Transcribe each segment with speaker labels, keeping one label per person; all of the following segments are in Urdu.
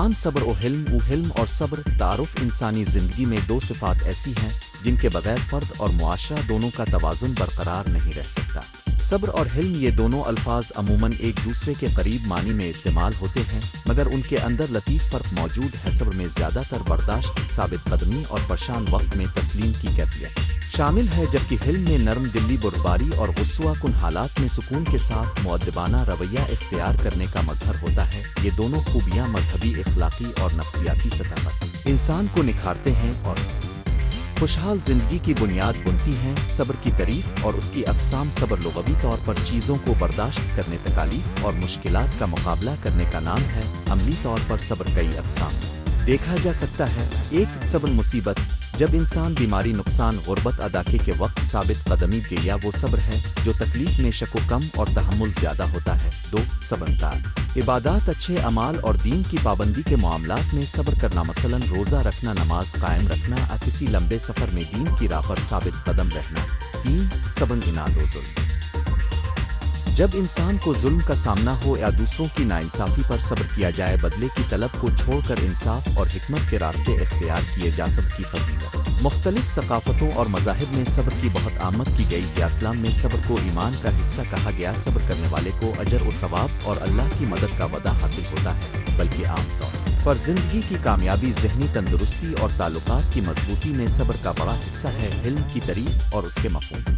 Speaker 1: عنوان صبر و حلم اور صبر تعارف انسانی زندگی میں دو صفات ایسی ہیں جن کے بغیر فرد اور معاشرہ دونوں کا توازن برقرار نہیں رہ سکتا۔ صبر اور حلم یہ دونوں الفاظ عموماً ایک دوسرے کے قریب معنی میں استعمال ہوتے ہیں، مگر ان کے اندر لطیف فرق موجود ہے۔ صبر میں زیادہ تر برداشت، ثابت قدمی اور پریشان وقت میں تسلیم کی کیفیت شامل ہے، جبکہ حلم میں نرم دلی، بردباری اور غصہ کن حالات میں سکون کے ساتھ مؤدبانہ رویہ اختیار کرنے کا مظہر ہوتا ہے۔ یہ دونوں خوبیاں مذہبی، اخلاقی اور نفسیاتی سطح پر انسان کو نکھارتے ہیں اور خوشحال زندگی کی بنیاد بنتی ہیں۔ صبر کی تعریف اور اس کی اقسام۔ صبر لغوی طور پر چیزوں کو برداشت کرنے، تکالیف اور مشکلات کا مقابلہ کرنے کا نام ہے۔ عملی طور پر صبر کئی اقسام دیکھا جا سکتا ہے۔ ایک، صبر مصیبت، جب انسان بیماری، نقصان، غربت، عداکے کے وقت ثابت قدمی کے یا وہ صبر ہے جو تکلیف میں شک و کم اور تحمل زیادہ ہوتا ہے۔ دو، صبر عبادات، اچھے اعمال اور دین کی پابندی کے معاملات میں صبر کرنا، مثلا روزہ رکھنا، نماز قائم رکھنا، کسی لمبے سفر میں دین کی راہ پر ثابت قدم رہنا۔ تین، صبر اناد و ظلم، جب انسان کو ظلم کا سامنا ہو یا دوسروں کی ناانصافی پر صبر کیا جائے، بدلے کی طلب کو چھوڑ کر انصاف اور حکمت کے راستے اختیار کیے جا صبر کی فضیلت۔ مختلف ثقافتوں اور مذاہب میں صبر کی بہت آمد کی گئی ہے۔ اسلام میں صبر کو ایمان کا حصہ کہا گیا۔ صبر کرنے والے کو اجر و ثواب اور اللہ کی مدد کا وعدہ حاصل ہوتا ہے، بلکہ عام طور پر زندگی کی کامیابی، ذہنی تندرستی اور تعلقات کی مضبوطی میں صبر کا بڑا حصہ ہے۔ حلم کی تعریف اور اس کے مفہوم۔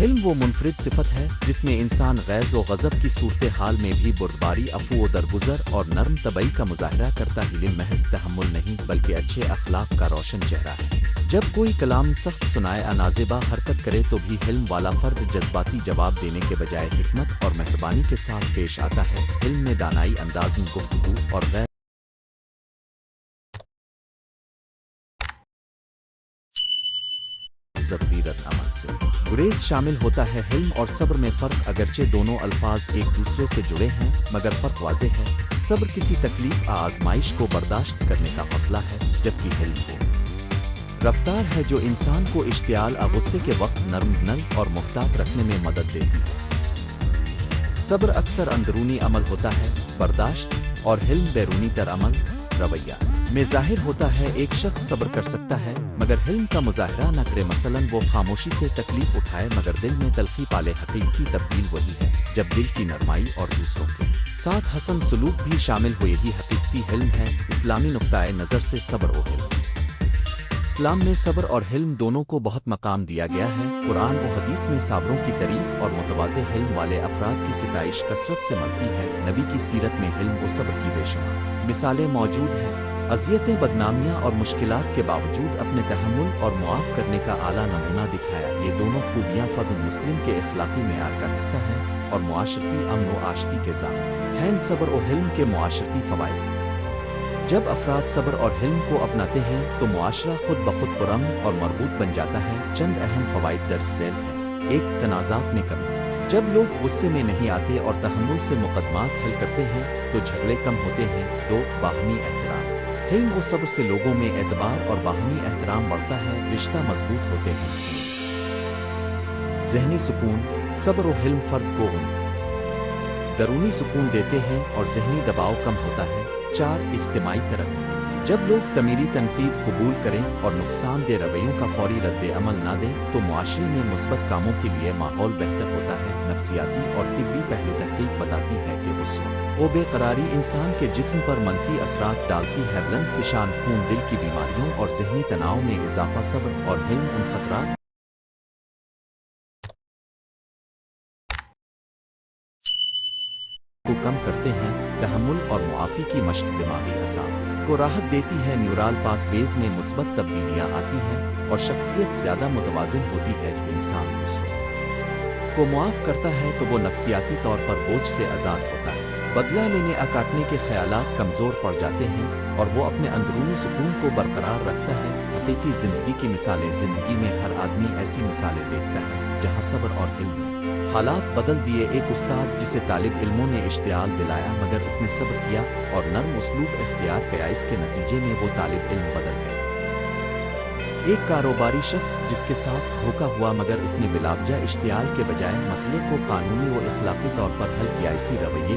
Speaker 1: حلم وہ منفرد صفت ہے جس میں انسان غیظ و غضب کی صورتحال میں بھی بردباری، عفو و درگزر اور نرم طبعی کا مظاہرہ کرتا ہے۔ حلم محض تحمل نہیں بلکہ اچھے اخلاق کا روشن چہرہ ہے۔ جب کوئی کلام سخت سنائے، نازیبا حرکت کرے تو بھی حلم والا فرد جذباتی جواب دینے کے بجائے حکمت اور مہربانی کے ساتھ پیش آتا ہے۔ حلم میں دانائی، انداز گفتگو اور غیر ضروریت عمل سے گریز شامل ہوتا ہے۔ حلم اور صبر میں فرق، اگرچہ دونوں الفاظ ایک دوسرے سے جڑے ہیں مگر فرق واضح ہے۔ صبر کسی تکلیف، آزمائش کو برداشت کرنے کا حوصلہ ہے، جبکہ حلم وہ رفتار ہے جو انسان کو اشتعال، غصے کے وقت نرم اور محتاط رکھنے میں مدد دیتی ہے۔ صبر اکثر اندرونی عمل ہوتا ہے، برداشت، اور حلم بیرونی تر عمل، رویہ میں ظاہر ہوتا ہے۔ ایک شخص صبر کر سکتا ہے مگر حلم کا مظاہرہ نہ کرے، مثلا وہ خاموشی سے تکلیف اٹھائے مگر دل میں تلخی پالے۔ حقیقی تبدیل وہی ہے جب دل کی نرمائی اور دوسروں کے ساتھ حسن سلوک بھی شامل ہو، یہی حقیقی حلم ہے۔ اسلامی نقطۂ نظر سے صبر و حلم۔ اسلام میں صبر اور حلم دونوں کو بہت مقام دیا گیا ہے۔ قرآن و حدیث میں صابروں کی تعریف اور متواضع حلم والے افراد کی ستائش کثرت سے ملتی ہے۔ نبی کی سیرت میں حلم و صبر کی بے شمار مثالیں موجود ہیں۔ اذیتیں، بدنامیاں اور مشکلات کے باوجود اپنے تحمل اور معاف کرنے کا اعلیٰ نمونہ دکھایا۔ یہ دونوں خوبیاں فرد مسلم کے اخلاقی معیار کا حصہ ہیں اور معاشرتی امن و آشتی کے ضامن ہیں۔ صبر و حلم کے معاشرتی فوائد۔ جب افراد صبر اور حلم کو اپناتے ہیں تو معاشرہ خود بخود پرامن اور مربوط بن جاتا ہے۔ چند اہم فوائد درج ذیل ہیں۔ ایک، تنازعات میں کمی۔ جب لوگ غصے میں نہیں آتے اور تحمل سے مقدمات حل کرتے ہیں تو جھگڑے کم ہوتے ہیں۔ دو، باہمی احترام۔ حلم و صبر سے لوگوں میں اعتبار اور باہمی احترام بڑھتا ہے، رشتہ مضبوط ہوتے ہیں۔ ذہنی سکون۔ صبر و حلم فرد کو درونی سکون دیتے ہیں اور ذہنی دباؤ کم ہوتا ہے۔ چار، اجتماعی ترقی۔ جب لوگ تعمیری تنقید قبول کریں اور نقصان دہ رویوں کا فوری رد عمل نہ دیں تو معاشرے میں مثبت کاموں کے لیے ماحول بہتر ہوتا ہے۔ نفسیاتی اور طبی پہلو۔ تحقیق بتاتی ہے کہ غصہ و بے قراری انسان کے جسم پر منفی اثرات ڈالتی ہے۔ بلند فشان خون، دل کی بیماریوں اور ذہنی تناؤ میں اضافہ۔ صبر اور حلم ان خطرات کو کم کرتے ہیں۔ تحمل اور معافی کی مشق دماغی اعصاب کو راحت دیتی ہے۔ نیورال پاتھ ویز میں مثبت تبدیلیاں آتی ہیں اور شخصیت زیادہ متوازن ہوتی ہے۔ جب انسان دوسروں کو معاف کرتا ہے تو وہ نفسیاتی طور پر بوجھ سے آزاد ہوتا ہے۔ بدلہ لینے، کاٹنے کے خیالات کمزور پڑ جاتے ہیں اور وہ اپنے اندرونی سکون کو برقرار رکھتا ہے۔ حقیقی زندگی کی مثالیں۔ زندگی میں ہر آدمی ایسی مثالیں دیکھتا ہے جہاں صبر اور حلم نے حالات بدل دیے۔ ایک استاد جسے طالب علموں نے اشتعال دلایا مگر اس نے صبر کیا اور نرم اسلوب اختیار کیا، اس کے نتیجے میں وہ طالب علم بدل گئے۔ ایک کاروباری شخص جس کے ساتھ دھوکا ہوا مگر اس نے بلاوجہ اشتعال کے بجائے مسئلے کو قانونی و اخلاقی طور پر حل کیا، اسی رویے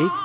Speaker 1: 1.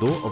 Speaker 1: 2.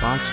Speaker 1: 5.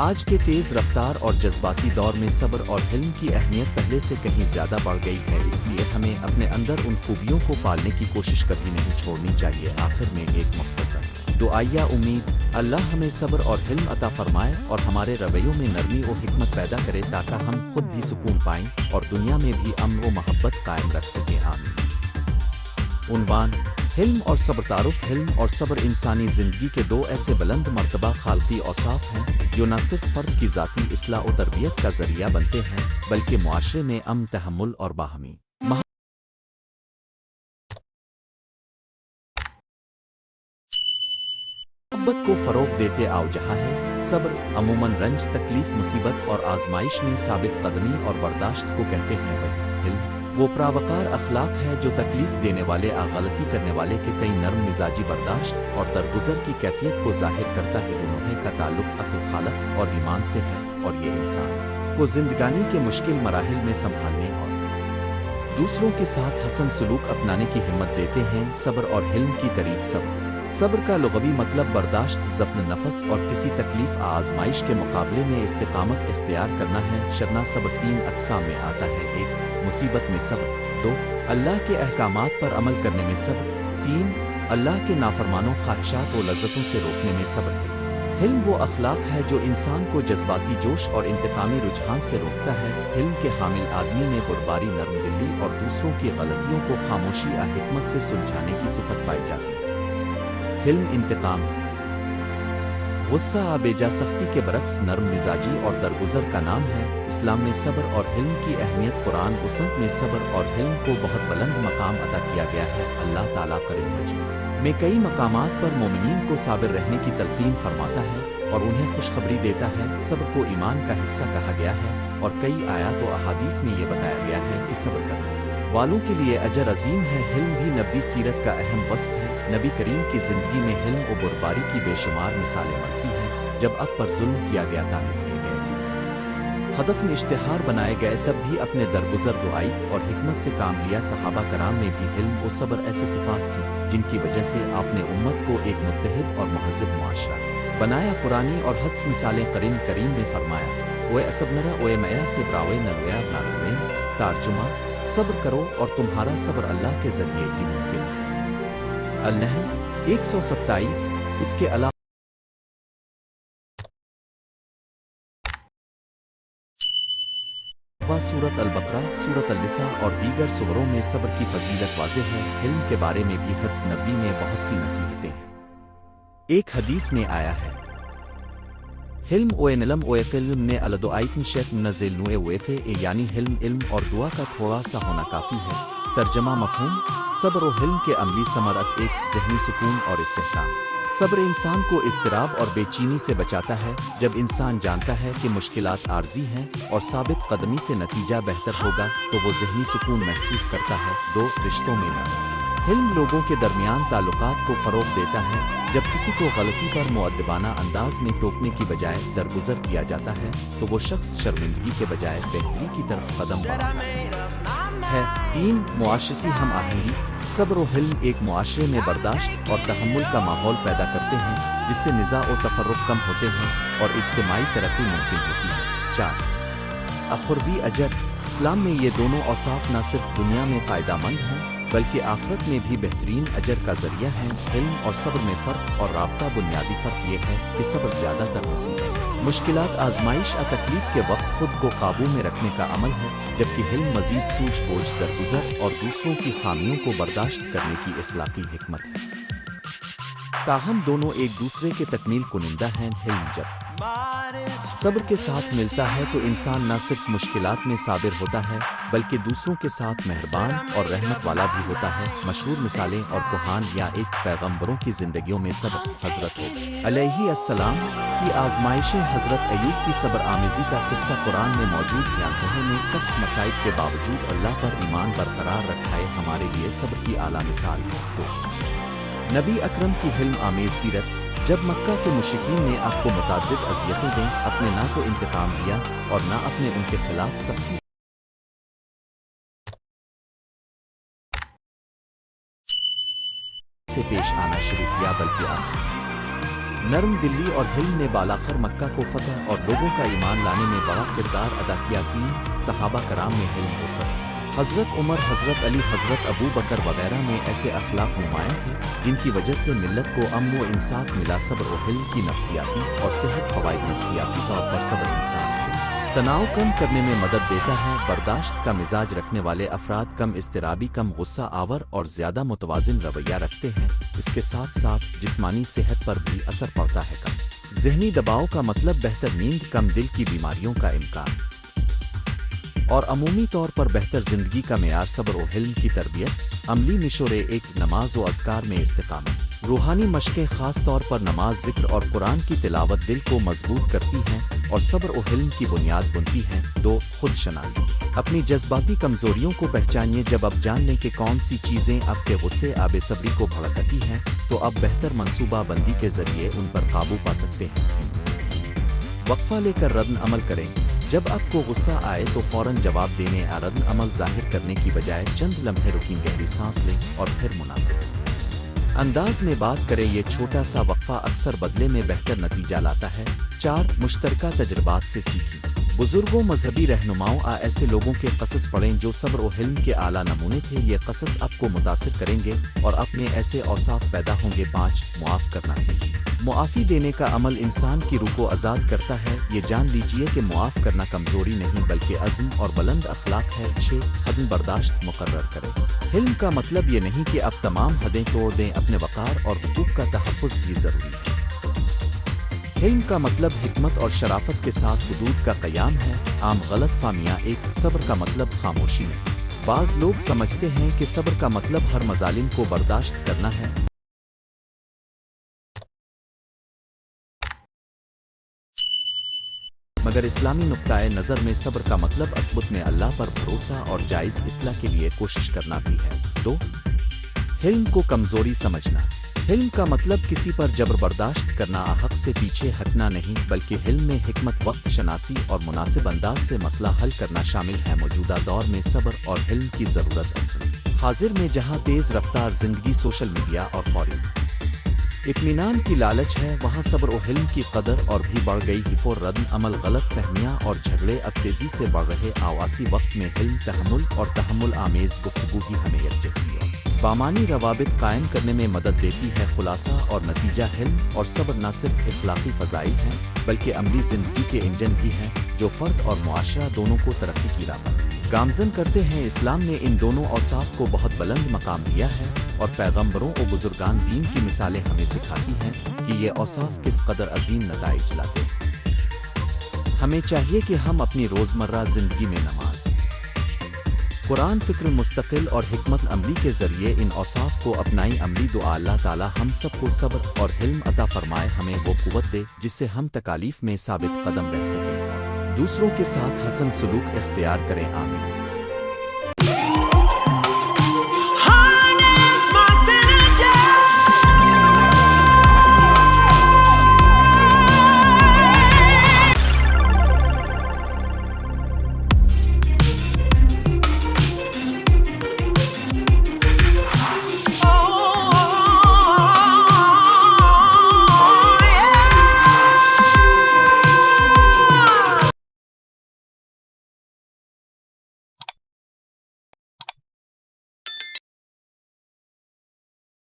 Speaker 1: آج کے تیز رفتار اور جذباتی دور میں صبر اور حلم کی اہمیت پہلے سے کہیں زیادہ بڑھ گئی ہے، اس لیے ہمیں اپنے اندر ان خوبیوں کو پالنے کی کوشش کبھی نہیں چھوڑنی چاہیے۔ آخر میں ایک مختصر دعائیہ امید، اللہ ہمیں صبر اور حلم عطا فرمائے اور ہمارے رویوں میں نرمی و حکمت پیدا کرے تاکہ ہم خود بھی سکون پائیں اور دنیا میں بھی امن و محبت قائم رکھ سکیں۔ آمین۔ عنوان: حلم اور صبر۔ تعارف: حلم اور صبر انسانی زندگی کے دو ایسے بلند مرتبہ خالقی اوصاف ہیں جو نہ صرف فرد کی ذاتی اصلاح و تربیت کا ذریعہ بنتے ہیں بلکہ معاشرے میں امن، تحمل اور باہمی محبت کو فروغ دیتے آؤ۔ جہاں ہے صبر عموماً رنج، تکلیف، مصیبت اور آزمائش میں ثابت قدمی اور برداشت کو کہتے ہیں، وہیں حلم وہ پراوقار اخلاق ہے جو تکلیف دینے والے غلطی کرنے والے کے تئیں نرم مزاجی برداشت اور درگزر کی کیفیت کو ظاہر کرتا ہے۔ دونوں کا تعلق عقل، خالق اور ایمان سے ہے اور یہ انسان کو زندگانی کے مشکل مراحل میں سنبھالنے اور دوسروں کے ساتھ حسن سلوک اپنانے کی ہمت دیتے ہیں۔ صبر اور حلم کی تعریف۔ صبر کا لغوی مطلب برداشت، ضبط نفس اور کسی تکلیف آزمائش کے مقابلے میں استقامت اختیار کرنا ہے۔ شرنا صبر 3 اقسام میں آتا ہے: 1 مصیبت میں صبر، 2 اللہ کے احکامات پر عمل کرنے میں صبر، 3 اللہ کے نافرمانوں، خواہشات و لذتوں سے روکنے میں صبر۔ حلم وہ اخلاق ہے جو انسان کو جذباتی جوش اور انتقامی رجحان سے روکتا ہے۔ حلم کے حامل آدمی میں بردباری، نرم دلی اور دوسروں کی غلطیوں کو خاموشی حکمت سے سلجھانے کی صفت پائی جاتی ہے۔ حلم انتقام، غصہ بیجا سختی کے برعکس نرم مزاجی اور درگزر کا نام ہے۔ اسلام میں صبر اور حلم کی اہمیت قرآن وسط میں صبر اور حلم کو بہت بلند مقام عطا کیا گیا ہے۔ اللہ تعالیٰ کریم مجید میں کئی مقامات پر مومنین کو صابر رہنے کی تلقین فرماتا ہے اور انہیں خوشخبری دیتا ہے۔ صبر کو ایمان کا حصہ کہا گیا ہے اور کئی آیات و احادیث میں یہ بتایا گیا ہے کہ صبر کرنے والوں کے لیے اجر عظیم ہے۔ حلم بھی نبی سیرت کا اہم وصف ہے۔ نبی کریم کی زندگی میں حلم و بردباری کی بے شمار مثالیں ملتی ہیں۔ جب حق پر ظلم کیا گیا، تانے دیے گئے، ہدف میں اشتہار بنائے گئے، تب بھی اپنے درگزر دعائی اور حکمت سے کام لیا۔ صحابہ کرام میں بھی حلم و صبر ایسے صفات تھیں جن کی وجہ سے آپ نے امت کو ایک متحد اور مہذب معاشرہ بنایا۔ قرآنی اور حدیث مثالیں قرآن کریم میں فرمایا: اوے اسبنرا اوے میا سے براوے نرویا ناروین۔ ترجمہ: صبر کرو اور تمہارا صبر اللہ کے ذریعے ہی ممکن ہے۔ النحل 127۔ اس کے علاوہ سورۃ البقرہ، سورۃ النساء اور دیگر سوروں میں صبر کی فضیلت واضح ہے۔ حلم کے بارے میں بھی حدیث نبوی میں بہت سی نصیحتیں ہیں۔ ایک حدیث میں آیا ہے: حلم اوے نلم اوے قلم نے الدعائتن شیخ نزل نوے ویفے، یعنی حلم، علم اور دعا کا تھوڑا سا ہونا کافی ہے۔ ترجمہ مفہوم: صبر و حلم کے عملی ثمرات: ایک ذہنی سکون اور استحکام۔ صبر انسان کو اضطراب اور بے چینی سے بچاتا ہے۔ جب انسان جانتا ہے کہ مشکلات عارضی ہیں اور ثابت قدمی سے نتیجہ بہتر ہوگا تو وہ ذہنی سکون محسوس کرتا ہے۔ 2 رشتوں میں نرمی۔ حلم لوگوں کے درمیان تعلقات کو فروغ دیتا ہے۔ جب کسی کو غلطی پر مؤدبانہ انداز میں ٹوکنے کی بجائے درگزر کیا جاتا ہے تو وہ شخص شرمندگی کے بجائے بہتری کی طرف قدم بڑھاتا ہے۔ 3 معاشرتی ہم آہنگی۔ صبر و حلم ایک معاشرے میں برداشت اور تحمل کا ماحول پیدا کرتے ہیں جس سے نزاع و تفرق کم ہوتے ہیں اور اجتماعی ترقی ممکن ہوتی ہے۔ 4 اخروی اجر۔ اسلام میں یہ دونوں اوصاف نہ صرف دنیا میں فائدہ مند ہیں بلکہ آخرت میں بھی بہترین اجر کا ذریعہ ہیں۔ حلم اور صبر میں فرق اور رابطہ: بنیادی فرق یہ ہے کہ صبر زیادہ تر مصیبت، مشکلات، آزمائش اور تکلیف کے وقت خود کو قابو میں رکھنے کا عمل ہے، جبکہ حلم مزید سوچ بوجھ، درگزر اور دوسروں کی خامیوں کو برداشت کرنے کی اخلاقی حکمت ہے۔ تاہم دونوں ایک دوسرے کے تکمیل کنندہ ہیں۔ حلم جب صبر کے ساتھ ملتا ہے تو انسان نہ صرف مشکلات میں صابر ہوتا ہے بلکہ دوسروں کے ساتھ مہربان اور رحمت والا بھی ہوتا ہے۔ مشہور مثالیں اور کوہان یا ایک پیغمبروں کی زندگیوں میں صبر: حضرت ایوب علیہ السلام کی آزمائشیں، حضرت ایوب کی صبر آمیزی کا قصہ قرآن میں موجود ہے۔ انہوں نے سخت مصائب کے باوجود اللہ پر ایمان برقرار رکھا ہے، ہمارے لیے صبر کی اعلیٰ مثال ہے۔ تو نبی اکرم کی حلم آمیز سیرت: جب مکہ کے مشرکین نے آپ کو متعدد اذیتیں دیں، اپنے نہ تو انتقام لیا اور نہ اپنے ان کے خلاف سختی سے پیش آنا شروع کیا بلکہ آپ نرم دلی اور حلم نے بالاخر مکہ کو فتح اور لوگوں کا ایمان لانے میں بڑا کردار ادا کیا۔ 3 صحابہ کرام میں حلم و صبر۔ حضرت عمر، حضرت علی، حضرت ابو بکر وغیرہ میں ایسے اخلاق نمایاں تھے جن کی وجہ سے ملت کو امن و انصاف ملا۔ صبر و حلم کی نفسیاتی اور صحت فوائد۔ نفسیاتی طور پر صبر انسان کو تناؤ کم کرنے میں مدد دیتا ہے۔ برداشت کا مزاج رکھنے والے افراد کم اضطرابی، کم غصہ آور اور زیادہ متوازن رویہ رکھتے ہیں۔ اس کے ساتھ ساتھ جسمانی صحت پر بھی اثر پڑتا ہے۔ کم ذہنی دباؤ کا مطلب بہتر نیند، کم دل کی بیماریوں کا امکان اور عمومی طور پر بہتر زندگی کا معیار۔ صبر و حلم کی تربیت، عملی مشورے، ایک نماز و اذکار میں استقامت۔ روحانی مشقیں خاص طور پر نماز، ذکر اور قرآن کی تلاوت دل کو مضبوط کرتی ہیں اور صبر و حلم کی بنیاد بنتی ہیں۔ 2 خود شناسی۔ اپنی جذباتی کمزوریوں کو پہچانیے۔ جب آپ جان لیں کہ کون سی چیزیں آپ کے غصے، آب صبری کو بھڑکتی ہیں تو آپ بہتر منصوبہ بندی کے ذریعے ان پر قابو پا سکتے ہیں۔ وقفہ لے کر رد عمل کریں۔ جب آپ کو غصہ آئے تو فوراً جواب دینے یا رد عمل ظاہر کرنے کی بجائے چند لمحے رکیں، گہری سانس لیں اور پھر مناسب انداز میں بات کریں۔ یہ چھوٹا سا وقفہ اکثر بدلے میں بہتر نتیجہ لاتا ہے۔ 4 مشترکہ تجربات سے سیکھیں۔ بزرگوں، مذہبی رہنماؤں ایسے لوگوں کے قصص پڑھیں جو صبر و حلم کے اعلیٰ نمونے تھے۔ یہ قصص آپ کو متاثر کریں گے اور اپنے ایسے اوصاف پیدا ہوں گے۔ 5 معاف کرنا سیکھیں۔ معافی دینے کا عمل انسان کی روح کو آزاد کرتا ہے۔ یہ جان لیجئے کہ معاف کرنا کمزوری نہیں بلکہ عزم اور بلند اخلاق ہے۔ 6 حد برداشت مقرر کریں۔ حلم کا مطلب یہ نہیں کہ آپ تمام حدیں توڑ دیں، اپنے وقار اور حقوق کا تحفظ بھی ضروری ہے۔ حلم کا مطلب حکمت اور شرافت کے ساتھ حدود کا قیام ہے۔ عام غلط فہمیاں۔ 1 صبر کا مطلب خاموشی نہیں۔ بعض لوگ سمجھتے ہیں کہ صبر کا مطلب ہر مظالم کو برداشت کرنا ہے، مگر اسلامی نقطۂ نظر میں صبر کا مطلب اثبات میں اللہ پر بھروسہ اور جائز اصلاح کے لیے کوشش کرنا بھی ہے۔ 2 حلم کو کمزوری سمجھنا۔ حلم کا مطلب کسی پر جبر برداشت کرنا، حق سے پیچھے ہٹنا نہیں بلکہ حلم میں حکمت، وقت شناسی اور مناسب انداز سے مسئلہ حل کرنا شامل ہے۔ موجودہ دور میں صبر اور حلم کی ضرورت عصر حاضر میں جہاں تیز رفتار زندگی، سوشل میڈیا اور فوری اطمینان کی لالچ ہے، وہاں صبر و حلم کی قدر اور بھی بڑھ گئی ہے۔ رد عمل، غلط فہمیاں اور جھگڑے اب تیزی سے بڑھ رہے آواسی وقت میں حلم، تحمل اور تحمل آمیز گفتگو ہی ہمیں یکجہتی اور بامانی روابط قائم کرنے میں مدد دیتی ہے۔ خلاصہ اور نتیجہ، حلم اور صبر نہ صرف اخلاقی فضائل ہیں بلکہ عملی زندگی کے انجن بھی ہیں جو فرد اور معاشرہ دونوں کو ترقی کی راہ پر گامزن کرتے ہیں۔ اسلام نے ان دونوں اوصاف کو بہت بلند مقام دیا ہے اور پیغمبروں و بزرگان دین کی مثالیں ہمیں سکھاتی ہیں کہ یہ اوصاف کس قدر عظیم نتائج لاتے ہیں۔ ہمیں چاہیے کہ ہم اپنی روزمرہ زندگی میں نماز، قرآن، فکر مستقل اور حکمت عملی کے ذریعے ان اوصاف کو اپنائیں۔ عملی دعا، اللہ تعالی ہم سب کو صبر اور حلم عطا فرمائے، ہمیں وہ قوت دے جس سے ہم تکالیف میں ثابت قدم رہ سکیں، دوسروں کے ساتھ حسن سلوک اختیار کریں۔ آمین۔